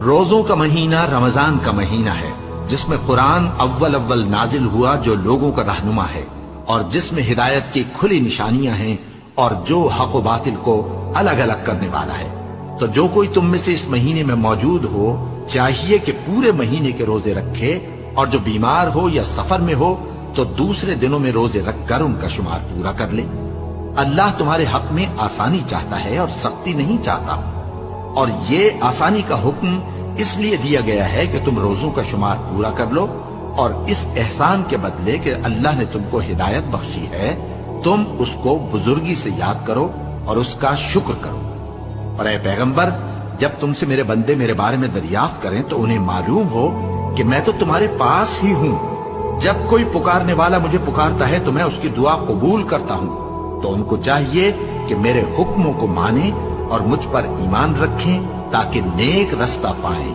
روزوں کا مہینہ رمضان کا مہینہ ہے، جس میں قرآن اول نازل ہوا، جو لوگوں کا رہنما ہے، اور جس میں ہدایت کی کھلی نشانیاں ہیں، اور جو حق و باطل کو الگ الگ کرنے والا ہے۔ تو جو کوئی تم میں سے اس مہینے میں موجود ہو، چاہیے کہ پورے مہینے کے روزے رکھے، اور جو بیمار ہو یا سفر میں ہو تو دوسرے دنوں میں روزے رکھ کر ان کا شمار پورا کر لے۔ اللہ تمہارے حق میں آسانی چاہتا ہے اور سختی نہیں چاہتا، اور یہ آسانی کا حکم اس لیے دیا گیا ہے کہ تم روزوں کا شمار پورا کر لو، اور اس احسان کے بدلے کہ اللہ نے تم کو ہدایت بخشی ہے، تم اس کو بزرگی سے یاد کرو اور اس کا شکر کرو۔ اور اے پیغمبر، جب تم سے میرے بندے میرے بارے میں دریافت کریں تو انہیں معلوم ہو کہ میں تو تمہارے پاس ہی ہوں۔ جب کوئی پکارنے والا مجھے پکارتا ہے تو میں اس کی دعا قبول کرتا ہوں۔ تو ان کو چاہیے کہ میرے حکموں کو مانیں اور مجھ پر ایمان رکھیں تاکہ نیک رستہ پائیں۔